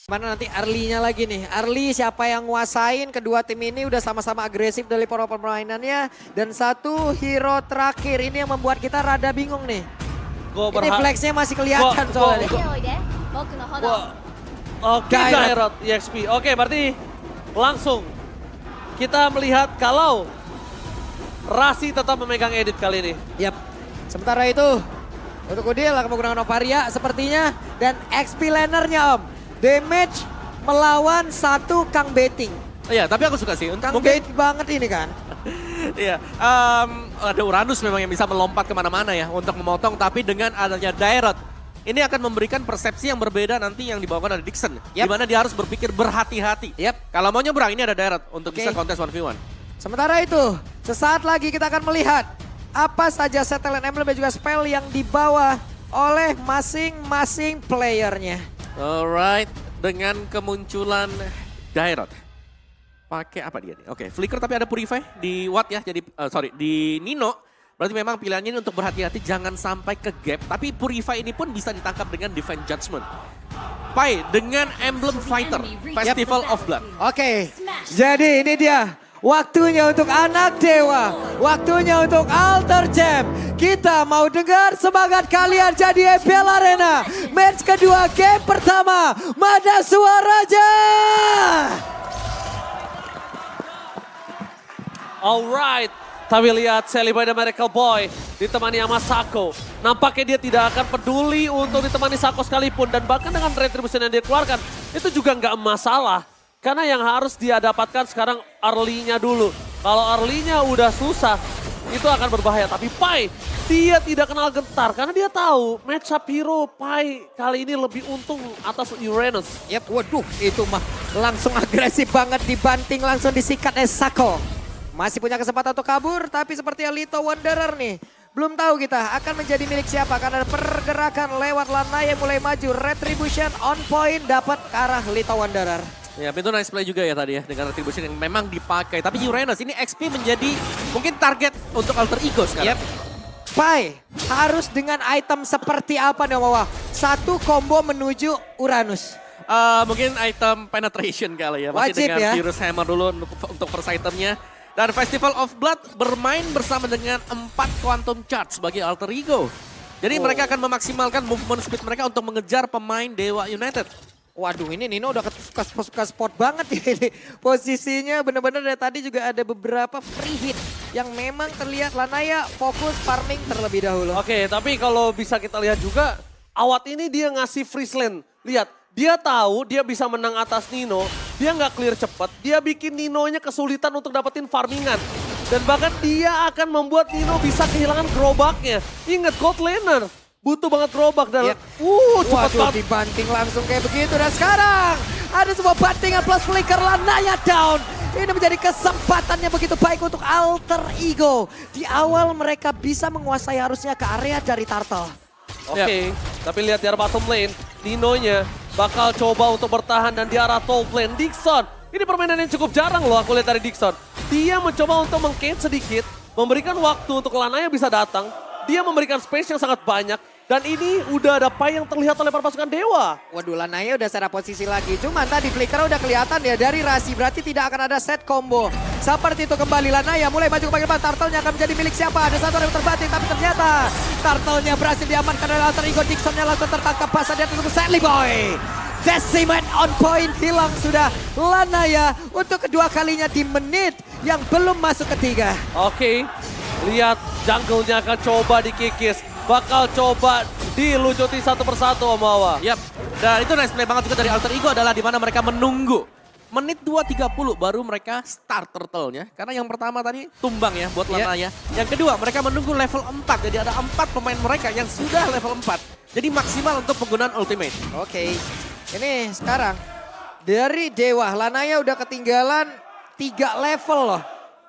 Mana nanti early-nya lagi nih. Early siapa yang nguasain, kedua tim ini udah sama-sama agresif dari pola permainannya. Dan satu hero terakhir ini yang membuat kita rada bingung nih. Ini flexnya masih kelihatan soalnya. Oke, Dairot EXP. Oke, berarti langsung kita melihat kalau Rasi tetap memegang edit kali ini. Yap. Sementara itu untuk Udil akan menggunakan Novaria sepertinya. Dan XP lanernya Om. Damage melawan satu Kang Betting. Iya, tapi aku suka sih. Kang bait banget ini kan. Iya, ada Uranus memang yang bisa melompat kemana-mana ya untuk memotong. Tapi dengan adanya Dairot, ini akan memberikan persepsi yang berbeda nanti yang dibawakan oleh Dixon. Di mana dia harus berpikir berhati-hati. Kalau mau nyebrang, ini ada Dairot untuk bisa kontes 1v1. Sementara itu, sesaat lagi kita akan melihat apa saja set talent emblem dan juga spell yang dibawa oleh masing-masing playernya. Alright, dengan kemunculan Dairot. Pakai apa dia nih? Oke, Flicker tapi ada Purify di Watt ya. Jadi, di Nino. Berarti memang pilihannya ini untuk berhati-hati jangan sampai ke gap. Tapi Purify ini pun bisa ditangkap dengan Divine Judgment. Pai dengan Emblem Fighter, Festival of Blood. Oke, jadi ini dia. Waktunya untuk anak dewa, waktunya untuk Alter Jam. Kita mau dengar semangat kalian jadi EPL Arena. Match kedua game pertama, mana suaranya? Alright, tapi lihat Sally by the Miracle Boy ditemani sama Sako. Nampaknya dia tidak akan peduli untuk ditemani Sako sekalipun. Dan bahkan dengan retribution yang dia keluarkan, itu juga nggak masalah. Karena yang harus dia dapatkan sekarang early-nya dulu. Kalau early-nya udah susah, itu akan berbahaya. Tapi Pai, dia tidak kenal gentar. Karena dia tahu matchup hero Pai kali ini lebih untung atas Uranus. Yap, waduh itu mah langsung agresif banget dibanting, langsung disikat Sako. Masih punya kesempatan untuk kabur, tapi seperti Lito Wanderer nih. Belum tahu kita akan menjadi milik siapa. Karena ada pergerakan lewat Lanaya mulai maju. Retribution on point dapat ke arah Lito Wanderer. Ya, itu nice play juga ya tadi ya, dengan retribution yang memang dipakai. Tapi Uranus ini XP menjadi mungkin target untuk Alter Ego sekarang. Pai, harus dengan item seperti apa nih Wawa? Satu combo menuju Uranus. Mungkin item penetration kali ya. Masih wajib dengan ya. Virus Hammer dulu untuk first itemnya. Dan Festival of Blood bermain bersama dengan 4 Quantum Charge sebagai Alter Ego. Jadi mereka akan memaksimalkan movement speed mereka untuk mengejar pemain Dewa United. Waduh ini Nino udah suka spot banget ya ini. Posisinya bener-bener dari tadi juga ada beberapa free hit. Yang memang terlihat Lanaya fokus farming terlebih dahulu. Oke, tapi kalau bisa kita lihat juga, Awat ini dia ngasih freeze lane. Lihat, dia tahu dia bisa menang atas Nino. Dia nggak clear cepat, dia bikin Ninonya kesulitan untuk dapetin farmingan. Dan bahkan dia akan membuat Nino bisa kehilangan gerobaknya. Ingat, God Laner butuh banget gerobak dan cepat banget. Dibanting langsung kayak begitu. Dan sekarang ada sebuah bantingan plus flicker Lanaya down. Ini menjadi kesempatannya begitu baik untuk Alter Ego. Di awal mereka bisa menguasai harusnya ke area dari Turtle. Oke, tapi lihat di arah bottom lane, Ninonya bakal coba untuk bertahan dan di arah top lane. Dixon, ini permainan yang cukup jarang loh aku lihat dari Dixon. Dia mencoba untuk meng-cage sedikit, memberikan waktu untuk Lanaya bisa datang. Dia memberikan space yang sangat banyak. Dan ini udah ada Pai yang terlihat oleh para pasukan Dewa. Waduh, Lanaya udah secara posisi lagi. Cuman tadi flicker udah kelihatan ya dari Rasi. Berarti tidak akan ada set combo. Seperti itu kembali Lanaya mulai maju ke bagian depan. Turtle-nya akan menjadi milik siapa? Ada satu yang terbanting tapi ternyata Turtle-nya berhasil diamankan oleh Alter Ego. Dixon-nya langsung tertangkap pas dia untuk Sadly Boy. Decimate on point hilang sudah Lanaya untuk kedua kalinya di menit yang belum masuk ketiga. Oke, lihat jungle-nya akan coba dikikis. Bakal coba dilucuti satu persatu Om Wawa. Yap, dan itu nice play banget juga dari Alter Ego adalah di mana mereka menunggu. Menit 2.30 baru mereka start turtle-nya. Karena yang pertama tadi tumbang ya buat Lanaya. Yang kedua mereka menunggu level 4. Jadi ada 4 pemain mereka yang sudah level 4. Jadi maksimal untuk penggunaan ultimate. Oke, ini sekarang dari Dewa Lanaya udah ketinggalan 3 level loh.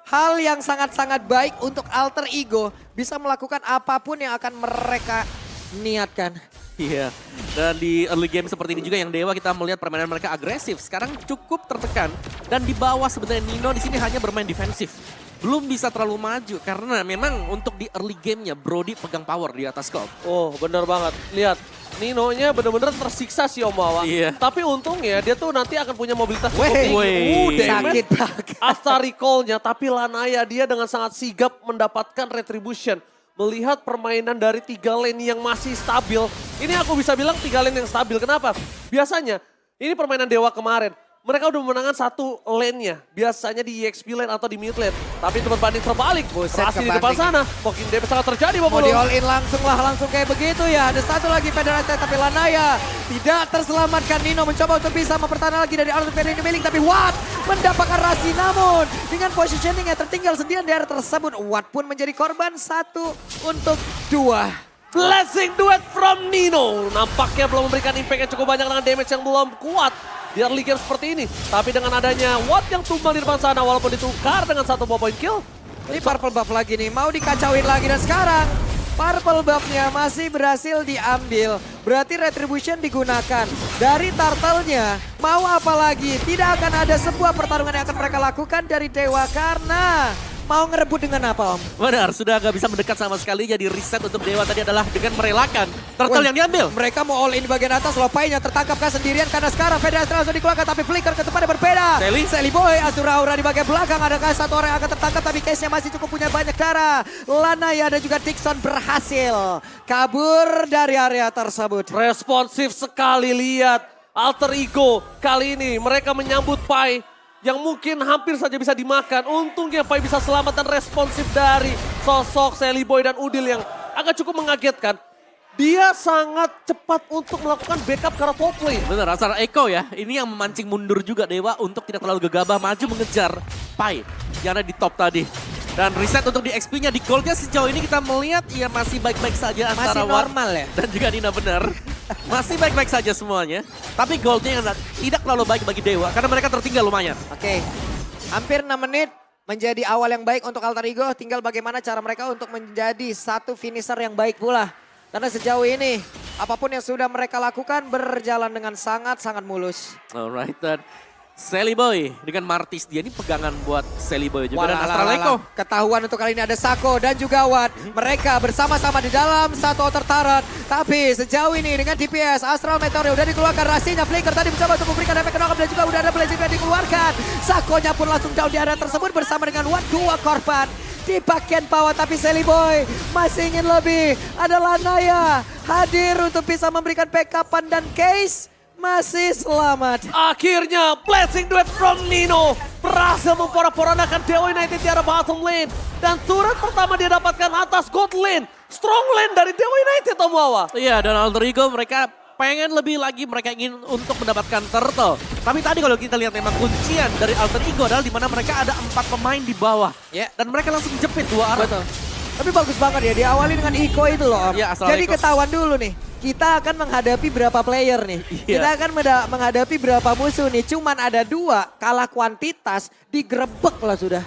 Hal yang sangat-sangat baik untuk Alter Ego bisa melakukan apapun yang akan mereka niatkan. Iya, dan di early game seperti ini juga yang Dewa kita melihat permainan mereka agresif. Sekarang cukup tertekan dan di bawah sebenarnya Nino di sini hanya bermain defensif. Belum bisa terlalu maju karena memang untuk di early gamenya Brody pegang power di atas Scope. Oh benar banget, lihat Ninonya bener-bener tersiksa sih Om Wawa. Iya. Tapi untungnya dia tuh nanti akan punya mobilitas cukup Weh, tinggi. sakit banget. After recall-nya, tapi Lanaya dia dengan sangat sigap mendapatkan retribution. Melihat permainan dari 3 lane yang masih stabil. Ini aku bisa bilang 3 lane yang stabil. Kenapa? Biasanya, ini permainan Dewa kemarin. Mereka udah memenangkan 1 lane-nya. Biasanya di EXP lane atau di mid lane. Tapi itu berbanding terbalik. Buset, Rasi di depan kebanting. sana. Mungkin damage sangat terjadi. Mau Bobolo. di all in langsung kayak begitu ya. Ada satu lagi Federasi tapi Lanaya tidak terselamatkan. Nino mencoba untuk bisa mempertahankan lagi dari Arthur Ferdinand milik. Tapi Watt mendapatkan Rasi namun dengan positioning yang tertinggal sendirian di area tersebut. Watt pun menjadi korban 1 untuk 2. Blessing duet from Nino. Nampaknya belum memberikan impact yang cukup banyak dengan damage yang belum kuat di early game seperti ini. Tapi dengan adanya Watt yang tumbang di depan sana walaupun ditukar dengan 1 point kill. Ini purple buff lagi nih, mau dikacauin lagi dan sekarang purple buff-nya masih berhasil diambil. Berarti retribution digunakan. Dari turtle-nya, mau apa lagi? Tidak akan ada sebuah pertarungan yang akan mereka lakukan dari Dewa karena mau ngerebut dengan apa Om? Benar, sudah gak bisa mendekat sama sekali. Jadi reset untuk Dewa tadi adalah dengan merelakan turtle yang diambil. Mereka mau all in di bagian atas, Lopainya tertangkapkan sendirian karena sekarang Federasi langsung dikeluarkan tapi Flicker ke tempatnya berbeda. Sally Boy, Asura Aura di bagian belakang, adakah satu orang yang akan tertangkap tapi case-nya masih cukup punya banyak darah. Lanaya dan juga Dixon berhasil kabur dari area tersebut. Responsif sekali lihat Alter Ego. Kali ini mereka menyambut Pai yang mungkin hampir saja bisa dimakan. Untungnya Pai bisa selamat dan responsif dari sosok Sally Boy dan Udil yang agak cukup mengagetkan. Dia sangat cepat untuk melakukan backup ke arah top lane. Benar, Asar Eko ya. Ini yang memancing mundur juga Dewa untuk tidak terlalu gegabah maju mengejar Pai yang ada di top tadi. Dan reset untuk di XP-nya, di gold-nya sejauh ini kita melihat ya masih baik-baik saja antara Masih normal ya? Dan juga Nina benar. Masih baik-baik saja semuanya. Tapi gold-nya yang tidak terlalu baik bagi Dewa karena mereka tertinggal lumayan. Oke, hampir 6 menit menjadi awal yang baik untuk Alter Ego. Tinggal bagaimana cara mereka untuk menjadi satu finisher yang baik pula. Karena sejauh ini, apapun yang sudah mereka lakukan berjalan dengan sangat-sangat mulus. Alright, dan Sally Boy dengan Martis dia ini pegangan buat Sally Boy juga. Dan Astral Walalala. Eko. Ketahuan untuk kali ini ada Sako dan juga Watt. Mereka bersama-sama di dalam satu outer turret. Tapi sejauh ini dengan DPS Astral Meteor udah dikeluarkan. Rasinya Flicker tadi mencoba untuk memberikan efek knock dan juga udah ada blazing yang dikeluarkan. Sakonya pun langsung down di area tersebut bersama dengan Watt. 2 korban di bagian bawah. Tapi Sally Boy masih ingin lebih. Ada Lanaya hadir untuk bisa memberikan backupan dan Case masih selamat. Akhirnya blessing duet from Nino berhasil memporak-porandakan Dewa United di arah bottom lane. Dan turret pertama dia dapatkan atas gold lane. Strong lane dari Dewa United Om Wawa. Iya, dan Alter Ego mereka pengen lebih lagi, mereka ingin untuk mendapatkan turtle. Tapi tadi kalau kita lihat memang kuncian dari Alter Ego adalah di mana mereka ada 4 pemain di bawah. Ya. Dan mereka langsung jepit 2 arah. Betul. Tapi bagus banget ya, diawali dengan Iko itu loh Om. Iya, Astral Jadi Eko. ketahuan dulu nih, kita akan menghadapi berapa player nih. Iya. Kita akan menghadapi berapa musuh nih. Cuman ada 2, kalah kuantitas, digrebek lah sudah.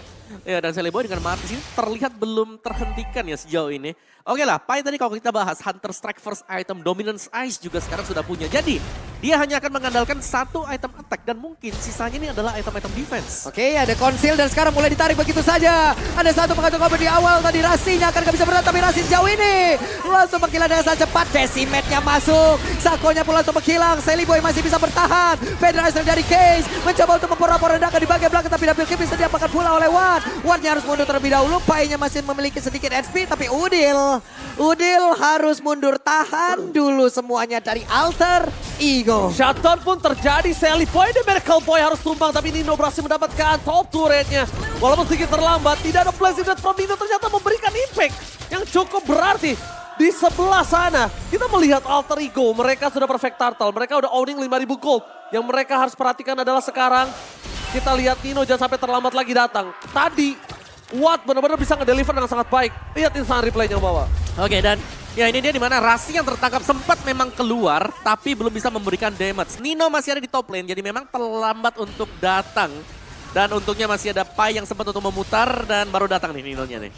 Ya, dan Sally Boy dengan Martis ini terlihat belum terhentikan ya sejauh ini. Oke lah, Pai tadi kalau kita bahas Hunter Strike first item, Dominance Ice juga sekarang sudah punya. Jadi, dia hanya akan mengandalkan 1 item attack dan mungkin sisanya ini adalah item-item defense. Oke, ada konsil dan sekarang mulai ditarik begitu saja. Ada 1 pengacau kabel di awal tadi Rasinya akan gak bisa berat tapi Rasi sejauh ini langsung menghilang dengan sangat cepat. Decimate-nya masuk, Sakonya pun langsung menghilang. Sally Boy masih bisa bertahan. Federasi dari Case mencoba untuk memporak-porandakan di bagian belakang tapi double kill bisa diapakan pula oleh Watt. Wattnya harus mundur terlebih dahulu. Pai-nya masih memiliki sedikit HP tapi Udil harus mundur, tahan dulu semuanya dari Alter Ego. Shutdown pun terjadi, Sally Boy dan Miracle Boy harus tumbang. Tapi Nino berhasil mendapatkan top turretnya. Walaupun sedikit terlambat, tidak ada blessing duet from Nino ternyata memberikan impact yang cukup berarti. Di sebelah sana, kita melihat Alter Ego, mereka sudah perfect turtle. Mereka udah owning 5.000 gold. Yang mereka harus perhatikan adalah sekarang, kita lihat Nino jangan sampai terlambat lagi datang. Tadi, Watt benar-benar bisa ngedeliver dengan sangat baik. Lihat instant replaynya bawa. Oke, dan ya ini dia di mana Rasi yang tertangkap sempat memang keluar tapi belum bisa memberikan damage. Nino masih ada di top lane jadi memang terlambat untuk datang. Dan untungnya masih ada Pai yang sempat untuk memutar dan baru datang nih Ninonya nih.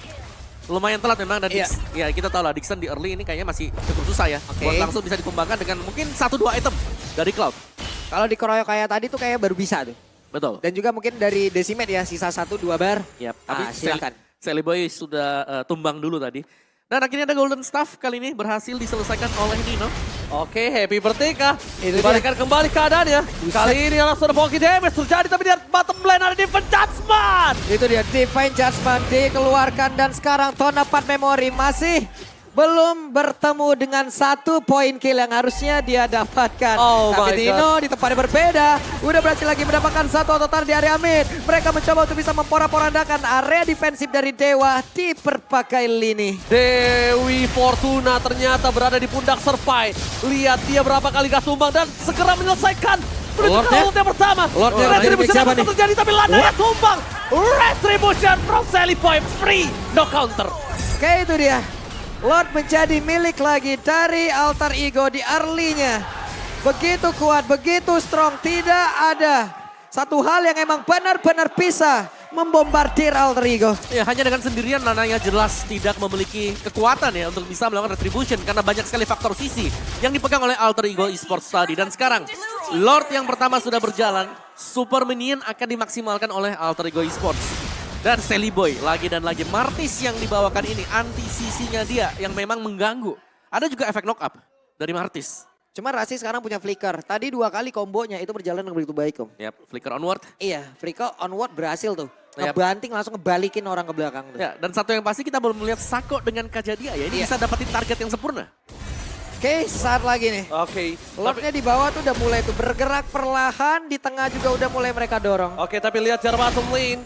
Lumayan telat memang dan ya kita tahu lah Dixon di early ini kayaknya masih cukup susah ya. Oke. Buat langsung bisa dikembangkan dengan mungkin 1-2 item dari Cloud. Kalau dikeroyok kayak tadi tuh kayak baru bisa tuh. Betul. Dan juga mungkin dari Decimate ya, sisa 1-2 bar. Yap, tapi Silakan. Sally Boy sudah tumbang dulu tadi. Dan akhirnya ada Golden Staff kali ini berhasil diselesaikan oleh Nino. Oke, happy birthday kah? Itu Dibalikan kembali keadaannya. Kali ini langsung ada poki damage terjadi, tapi di bottom lane ada Divine Judgment. Itu dia Divine Judgment dikeluarkan dan sekarang Tonopad Memory masih belum bertemu dengan 1 poin kill yang harusnya dia dapatkan. Oh Tapi my Dino di tempatnya berbeda. Udah berhasil lagi mendapatkan 1 ototan di area mid. Mereka mencoba untuk bisa memporak-porandakan area defensif dari Dewa di berbagai lini. Dewi Fortuna ternyata berada di pundak Serpai. Lihat dia berapa kali gas tumbang dan segera menyelesaikan. Menuju ke ult yang pertama. Lordnya Retribution siapa akan nih? terjadi tapi Lanaya tumbang. Retribution from Celiboy free. No counter. Oke itu dia. Lord menjadi milik lagi dari Alter Ego di early-nya. Begitu kuat, begitu strong. Tidak ada satu hal yang emang benar-benar bisa membombardir Alter Ego. Ya, hanya dengan sendirian Lanaya jelas tidak memiliki kekuatan ya untuk bisa melakukan retribution karena banyak sekali faktor sisi yang dipegang oleh Alter Ego Esports tadi. Dan sekarang Lord yang pertama sudah berjalan, Super Minion akan dimaksimalkan oleh Alter Ego Esports. Dan Celiboy lagi dan lagi. Martis yang dibawakan ini anti sisinya dia yang memang mengganggu. Ada juga efek knock up dari Martis. Cuma Rasi sekarang punya flicker. Tadi 2 kali kombonya itu berjalan dengan begitu baik Om. Yap, flicker onward. Iya, flicker onward berhasil tuh. Yap. Ngebanting langsung ngebalikin orang ke belakang tuh. Ya, dan satu yang pasti kita belum melihat Sako dengan Kajadia ya. Ini Iya. bisa dapetin target yang sempurna. Oke, saat lagi nih. Oke. Lordnya di bawah tuh udah mulai tuh bergerak perlahan. Di tengah juga udah mulai mereka dorong. Oke, tapi lihat jarak bottom lane.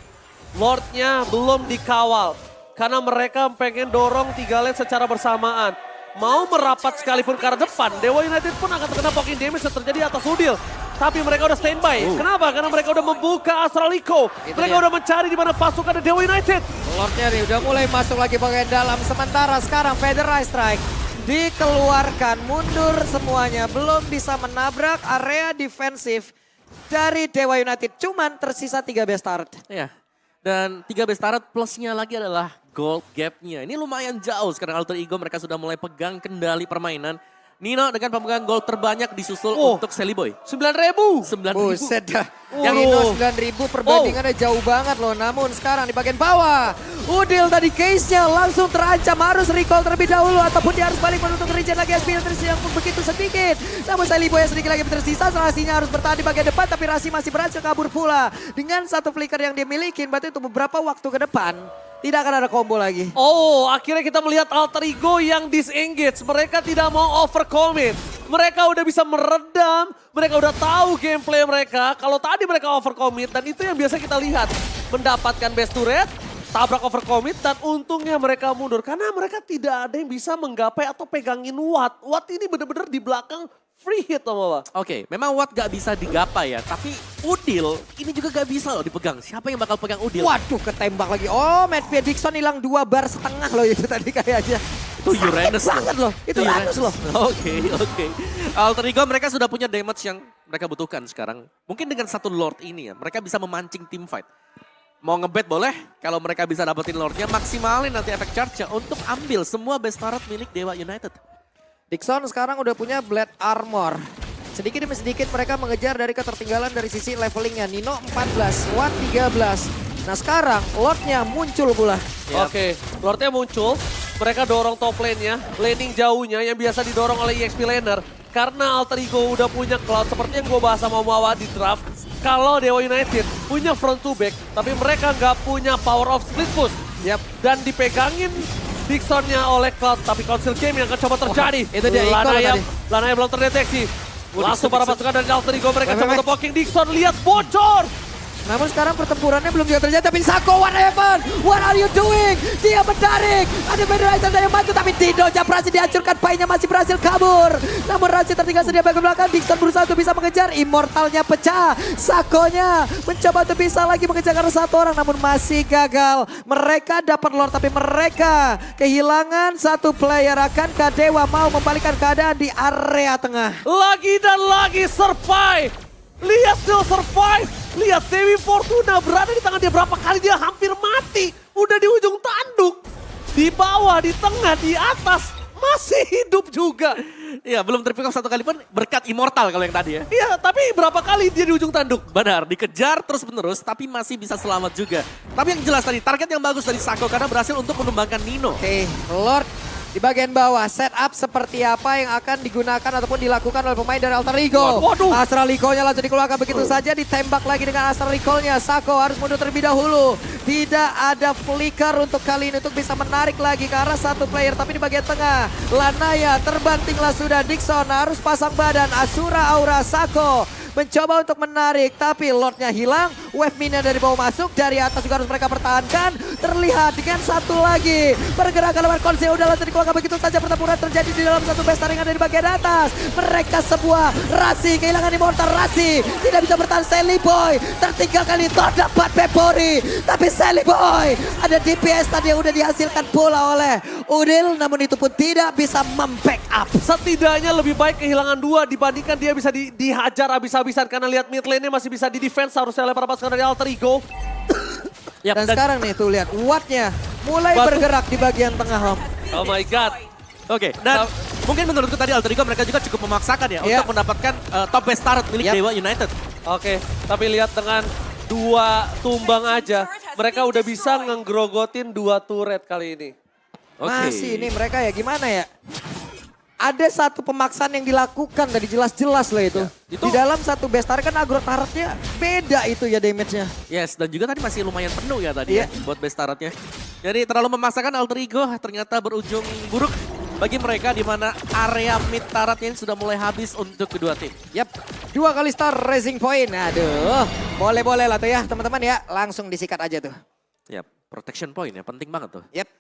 Lordnya belum dikawal. Karena mereka pengen dorong 3 lane secara bersamaan. Mau merapat sekalipun ke arah depan. Dewa United pun akan terkena poking damage yang terjadi atas Udil. Tapi mereka udah standby. Kenapa? Karena mereka udah membuka Astral Echo. Itu Mereka dia. udah mencari di mana pasukan Dewa United. Lordnya nih udah mulai masuk lagi bagian dalam. Sementara sekarang Federal Strike dikeluarkan. Mundur semuanya. Belum bisa menabrak area defensif dari Dewa United. Cuman tersisa 3 best start. Ya. Dan 3 best turret plusnya lagi adalah gold gapnya. Ini lumayan jauh sekarang Alter Ego mereka sudah mulai pegang kendali permainan. Nino dengan pemegang gol terbanyak disusul untuk Celiboy. 9.000. 9.000. Buset dah. Yang Yang Nino 9.000 perbandingannya jauh banget loh. Namun sekarang di bagian bawah. Udil tadi case-nya langsung terancam. Harus recall terlebih dahulu. Ataupun dia harus balik menutup regen lagi. SP yang pun begitu sedikit. Namun Celiboy yang sedikit lagi tersisa. Rasinya harus bertahan di bagian depan. Tapi Rasi masih berhasil kabur pula. Dengan 1 flicker yang dia miliki. Berarti untuk beberapa waktu ke depan. Tidak akan ada combo lagi. Oh, akhirnya kita melihat Alter Ego yang disengage. Mereka tidak mau overcommit. Mereka udah bisa meredam, mereka udah tahu gameplay mereka. Kalau tadi mereka overcommit dan itu yang biasa kita lihat. Mendapatkan best turret, tabrak overcommit dan untungnya mereka mundur. Karena mereka tidak ada yang bisa menggapai atau pegangin Watt. Watt ini bener-bener di belakang free hit sama Watt. Oke, memang Watt gak bisa digapai ya. Tapi Udil ini juga gak bisa loh dipegang. Siapa yang bakal pegang Udil? Waduh ketembak lagi. Oh Matvia Dixon hilang 2 bar setengah loh itu tadi kayaknya. Itu Uranus banget loh. Itu Uranus loh. Oke. Alter Ego mereka sudah punya damage yang mereka butuhkan sekarang. Mungkin dengan 1 Lord ini ya, mereka bisa memancing team fight. Mau ngebet boleh, kalau mereka bisa dapetin Lordnya, maksimalin nanti efek charge-nya untuk ambil semua best turret milik Dewa United. Dixon sekarang udah punya Blade Armor. Sedikit demi sedikit mereka mengejar dari ketertinggalan dari sisi levelingnya. Nino 14, Watt 13. Nah sekarang Lordnya muncul pula. Yap. Oke, Lordnya muncul. Mereka dorong top lane-nya, laning jauhnya yang biasa didorong oleh EXP laner. Karena Alter Ego udah punya cloud seperti yang gue bahas sama Mawa di draft. Kalau Dewa United punya front to back, tapi mereka nggak punya power of split push. Yap. Dan dipegangin Dixonnya oleh Cloud, tapi Council Game yang akan coba terjadi. itu dia, Iko tadi. Lanaya belum terdeteksi. Langsung para Dixon. pasukan dari Alter Ego mereka Weh, coba weh. untuk poking Dixon, lihat bocor. Namun sekarang pertempurannya belum juga terjadi. Tapi Sako, what happened? What are you doing? Dia mendaring. Ada Federation yang maju. Tapi Dino berhasil dihancurkan. Painya masih berhasil kabur. Namun Rasi tertinggal sedia bagian belakang. Dixon berusaha untuk bisa mengejar. Immortalnya pecah. Sakonya mencoba untuk bisa lagi mengejar karena 1 orang. Namun masih gagal. Mereka dapat Lord. Tapi mereka kehilangan 1 player. Akankah Dewa mau membalikkan keadaan di area tengah? Lagi dan lagi survive. Lihat still survive. Lihat Dewi Fortuna berada di tangan dia, berapa kali dia hampir mati. Udah di ujung tanduk. Di bawah, di tengah, di atas. Masih hidup juga. Iya, belum terpick up 1 kali pun berkat immortal kalau yang tadi ya. Iya, tapi berapa kali dia di ujung tanduk? Benar, dikejar terus menerus tapi masih bisa selamat juga. Tapi yang jelas tadi, target yang bagus dari Sako karena berhasil untuk menumbangkan Nino. Oke, Lord Di bagian bawah, setup seperti apa yang akan digunakan ataupun dilakukan oleh pemain dari Alter Ego. Waduh. Astral Recall-nya langsung dikeluarkan begitu saja, ditembak lagi dengan Astral Recall-nya. Sako harus mundur terlebih dahulu. Tidak ada flicker untuk kali ini untuk bisa menarik lagi ke arah satu player. Tapi di bagian tengah, Lanaya terbantinglah sudah. Dixon harus pasang badan. Asura Aura Sako mencoba untuk menarik, tapi Lordnya hilang. Wave minion dari bawah masuk, dari atas juga harus mereka pertahankan. Terlihat dengan satu lagi pergerakan lawan Konse udah langsung dikeluarkan begitu saja. Pertempuran terjadi di dalam satu base taringan dari bagian atas. Mereka sebuah Rasi kehilangan Immortal. Rasi tidak bisa bertahan. Sally Boy tertinggal kali terdapat Pepori, tapi Sally Boy ada DPS tadi yang udah dihasilkan pula oleh Udil, namun itu pun tidak bisa membackup. Setidaknya lebih baik kehilangan 2 dibandingkan dia bisa dihajar habis-habisan. Karena lihat mid lane-nya masih bisa di-defense, harusnya lempar pasukan dari Alter Ego. Dan sekarang nih tuh lihat Wattnya mulai bergerak di bagian tengah, Om. Oh my god. Oke, dan mungkin menurutku tadi Alter Ego mereka juga cukup memaksakan ya untuk mendapatkan top base turret milik Dewa United. Oke, tapi lihat dengan 2 tumbang aja, mereka udah bisa ngegrogotin 2 turret kali ini. Masih ini mereka ya gimana ya? Ada satu pemaksaan yang dilakukan tadi jelas-jelas loh itu. Di dalam satu base turret kan agro turretnya beda itu ya damage-nya. Yes, dan juga tadi masih lumayan penuh ya tadi ya buat base turretnya. Jadi terlalu memaksakan Alter Ego ternyata berujung buruk bagi mereka di mana area mid turretnya ini sudah mulai habis untuk kedua tim. Yap, 2 kali star raising point. Aduh, boleh-boleh lah tuh ya teman-teman ya. Langsung disikat aja tuh. Yap, protection point ya penting banget tuh. Yap.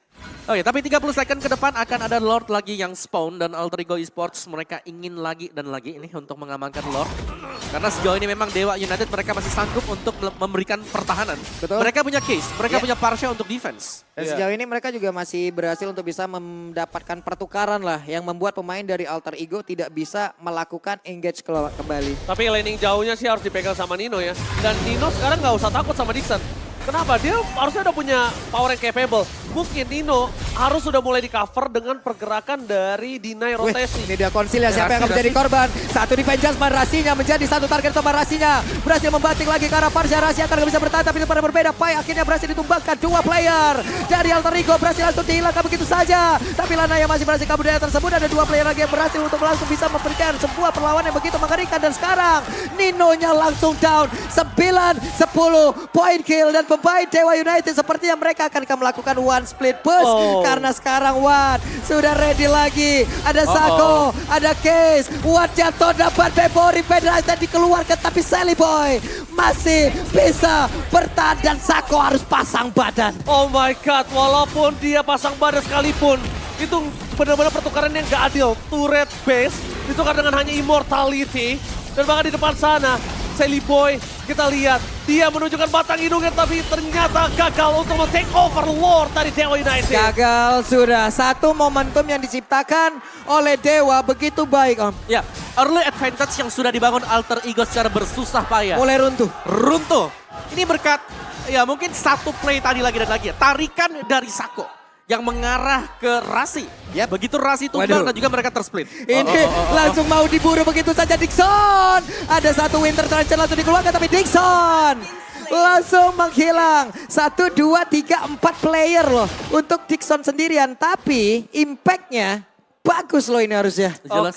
Oke, tapi 30 second ke depan akan ada Lord lagi yang spawn dan Alter Ego Esports mereka ingin lagi dan lagi ini untuk mengamankan Lord. Karena sejauh ini memang Dewa United mereka masih sanggup untuk memberikan pertahanan. Betul. Mereka punya case, mereka punya Parsha untuk defense. Dan sejauh ini mereka juga masih berhasil untuk bisa mendapatkan pertukaran lah yang membuat pemain dari Alter Ego tidak bisa melakukan engage kembali. Tapi laning jauhnya sih harus dipegang sama Nino ya. Dan Nino sekarang nggak usah takut sama Dixon. Kenapa? Dia harusnya udah punya power yang capable. Mungkin Nino harus sudah mulai di cover dengan pergerakan dari deny rotasi. Ini dia konsil ya, siapa yang akan menjadi korban. Satu di Vengeance, Rasinya menjadi satu target untuk Rasinya. Berhasil membanting lagi ke arah Parsha. Rasi akan bisa bertahan tapi pada berbeda. Pai akhirnya berhasil ditumbangkan 2 player. Dari Alter Ego berhasil langsung dihilangkan begitu saja. Tapi Lanaya masih berhasil kabur dari tersebut. Ada 2 player lagi yang berhasil untuk langsung bisa memberikan sebuah perlawanan yang begitu mengerikan. Dan sekarang Ninonya langsung down. 9-10 point kill dan pemain Dewa United sepertinya mereka akan melakukan one split push. Karena sekarang Watt sudah ready lagi. Ada Sako, ada Case. Watt jatuh dapat Pepori. Federasi dikeluarkan tapi Sally Boy masih bisa bertahan dan Sako harus pasang badan. Oh my god, walaupun dia pasang badan sekalipun, itu benar-benar pertukaran yang gak adil. Turret base ditukar dengan hanya immortality. Dan bahkan di depan sana, Sally Boy kita lihat dia menunjukkan batang hidungnya tapi ternyata gagal untuk men-take over Lord dari Dewa United. Gagal sudah. Satu momentum yang diciptakan oleh Dewa begitu baik, Om. Ya, early advantage yang sudah dibangun Alter Ego secara bersusah payah. Mulai runtuh. Runtuh. Ini berkat ya mungkin satu play tadi lagi dan lagi. Tarikan dari Sako yang mengarah ke Rasi. Yep. Begitu Rasi tumbang dan juga mereka tersplit. Ini langsung mau diburu begitu saja Dixon. Ada satu Winter Trencher langsung dikeluarkan tapi Dixon langsung menghilang. 1, 2, 3, 4 player loh untuk Dixon sendirian. Tapi impactnya bagus loh ini harusnya. Jelas.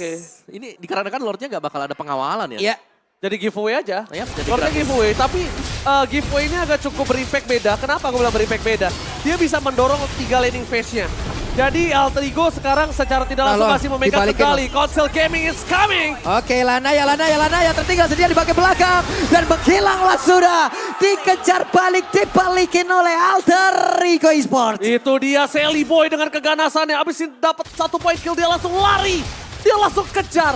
Ini dikarenakan Lordnya gak bakal ada pengawalan ya. Iya. Jadi giveaway aja. Yap, jadi Lordnya gratis. giveaway, tapi giveaway ini agak cukup berimpact beda. Kenapa aku bilang berimpact beda? Dia bisa mendorong 3 laning phase-nya. Jadi Alter Ego sekarang secara tidak langsung masih memegang kendali. Console Gaming is coming. Oke, Lanaya tertinggal sedia di bagian belakang. Dan menghilanglah sudah. Dikejar balik, dibalikin oleh Alter Ego Esports. Itu dia Sally Boy dengan keganasannya. Abis dapat 1 point kill dia langsung lari. Dia langsung kejar.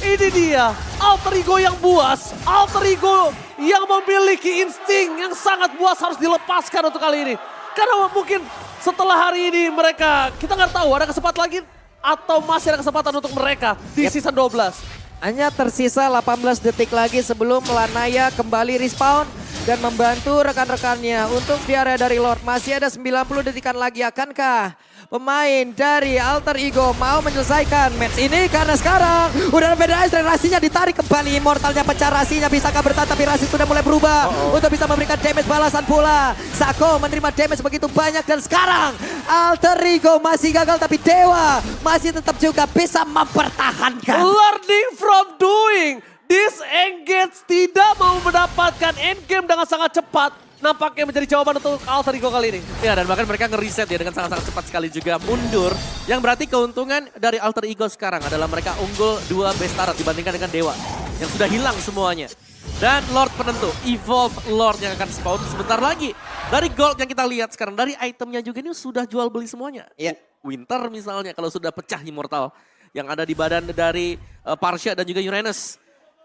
Ini dia Alter Ego yang buas. Alter Ego yang memiliki insting yang sangat buas harus dilepaskan untuk kali ini. Karena mungkin setelah hari ini mereka, kita nggak tahu ada kesempatan lagi atau masih ada kesempatan untuk mereka di season 12. Hanya tersisa 18 detik lagi sebelum Lanaya kembali respawn. dan membantu rekan-rekannya untuk di area dari Lord. Masih ada 90 detikan lagi, akankah pemain dari Alter Ego mau menyelesaikan match ini? Karena sekarang udah beda dan rasinya ditarik kembali. Immortalnya pecah, rasinya bisakah bertahan, tapi rasi sudah mulai berubah untuk bisa memberikan damage balasan pula. Sako menerima damage begitu banyak dan sekarang Alter Ego masih gagal, tapi Dewa masih tetap juga bisa mempertahankan. Learning from doing. Disengage, tidak mau mendapatkan endgame dengan sangat cepat. Nampaknya menjadi jawaban untuk Alter Ego kali ini. Ya, dan bahkan mereka nge-reset ya dengan sangat-sangat cepat sekali juga mundur. Yang berarti keuntungan dari Alter Ego sekarang adalah mereka unggul 2 best turret dibandingkan dengan Dewa. Yang sudah hilang semuanya. Dan Lord penentu, Evolve Lord yang akan spawn sebentar lagi. Dari gold yang kita lihat sekarang, dari itemnya juga ini sudah jual beli semuanya. Iya. Winter misalnya kalau sudah pecah Immortal. Yang ada di badan dari Partia dan juga Uranus.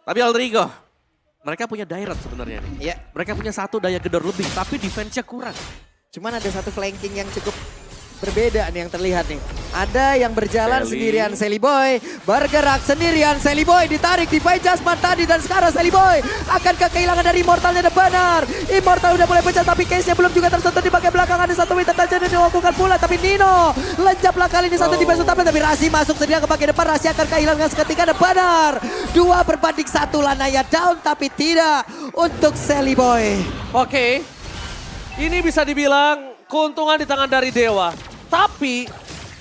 Tapi Alter Ego, mereka punya direct sebenarnya nih. Iya. Mereka punya 1 daya gedor lebih, tapi defense-nya kurang. Cuman ada satu flanking yang cukup berbeda nih yang terlihat nih. Ada yang berjalan Sally. sendirian Sally Boy, bergerak sendirian Sally Boy, ditarik di Fight Jasmine tadi dan sekarang Sally Boy akankah kehilangan dari Immortalnya The Benar. Immortal udah mulai pecah tapi case-nya belum juga tersentuh di bagian belakang. Ada satu winter touch yang dilakukan pula tapi Nino lencaplah kali ini satu di base utama tapi Rasi masuk sedia ke bagian depan. Rasi akan kehilangan seketika The Benar. 2-1 Lanaya down tapi tidak untuk Sally Boy. Oke, ini bisa dibilang keuntungan di tangan dari Dewa. Tapi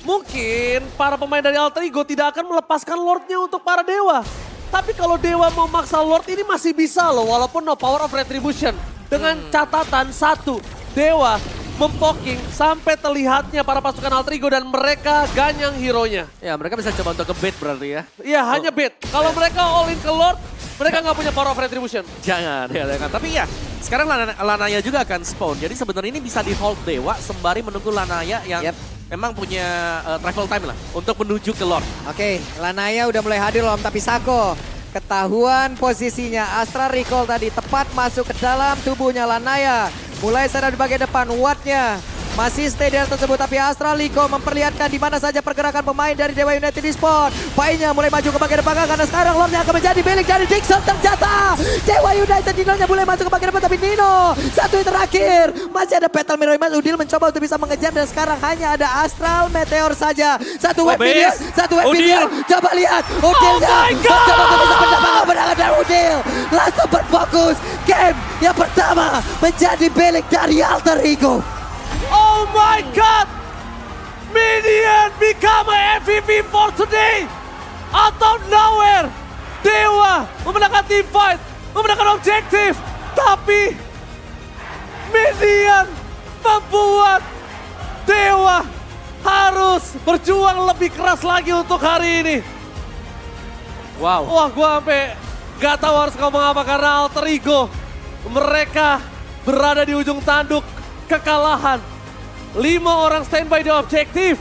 mungkin para pemain dari Alter Ego tidak akan melepaskan Lordnya untuk para Dewa. Tapi kalau Dewa mau maksa Lord ini masih bisa loh, walaupun no power of retribution. Dengan catatan 1, Dewa mempoking sampai terlihatnya para pasukan Alter Ego dan mereka ganyang hero-nya. Ya, mereka bisa coba untuk ke-bait berarti ya. Iya, hanya bait. Kalau mereka all in ke Lord, mereka nggak punya power of retribution. Jangan, ya, jangan. Tapi ya, sekarang Lanaya juga akan spawn. Jadi sebenarnya ini bisa di hold Dewa sembari menunggu Lanaya yang memang punya travel time lah untuk menuju ke Lord. Oke, Lanaya udah mulai hadir loh, tapi Sako ketahuan posisinya. Astral Recall tadi tepat masuk ke dalam tubuhnya Lanaya. Mulai sadar di bagian depan, Wattnya masih stay di tersebut, tapi Astral Recall memperlihatkan di mana saja pergerakan pemain dari Dewa United Esports. Painnya mulai maju ke bagian depan karena sekarang Lordnya akan menjadi milik dari Dixon. Ternyata Dewa United Nino-nya mulai masuk ke bagian depan, tapi Nino satu yang terakhir. Masih ada Battle Mirror Image, Udil mencoba untuk bisa mengejar dan sekarang hanya ada Astral Meteor saja. Satu web minion, satu web minion. Coba lihat, Udilnya mencoba untuk bisa mendapatkan kemenangan dari Udil. Langsung berfokus, game yang pertama menjadi milik dari Alter Ego. Oh my God! Minion become a MVP for today! Out of nowhere! Dewa memenangkan team fight, memenangkan objektif, tapi Minion membuat Dewa harus berjuang lebih keras lagi untuk hari ini. Wow. Wah, gua sampai gak tahu harus ngomong apa karena Alter Ego mereka berada di ujung tanduk kekalahan. 5 orang standby di objektif.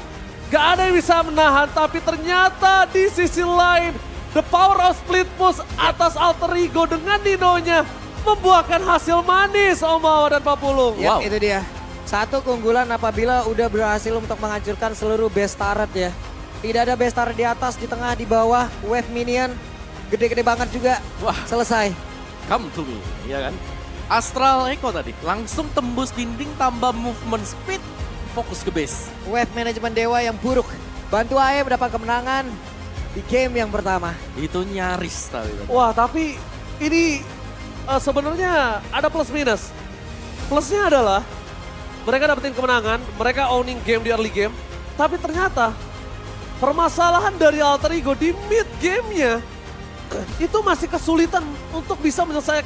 Gak ada yang bisa menahan, tapi ternyata di sisi lain the power of split push atas Alter Ego dengan Nino-nya membuahkan hasil manis Om Awa dan Pak Pulung. Yap, itu dia. Satu keunggulan apabila udah berhasil untuk menghancurkan seluruh base turret ya. Tidak ada base turret di atas, di tengah, di bawah. Wave minion gede-gede banget juga. Wah. Selesai. Come to me, ya kan? Astral Echo tadi langsung tembus dinding tambah movement speed, fokus ke base. Wave manajemen Dewa yang buruk. Bantu AE mendapat kemenangan di game yang pertama. Itu nyaris tadi. Wah, tapi ini sebenarnya ada plus minus. Plusnya adalah mereka dapetin kemenangan, mereka owning game di early game. Tapi ternyata permasalahan dari Alter Ego di mid game-nya itu masih kesulitan untuk bisa menyelesaikan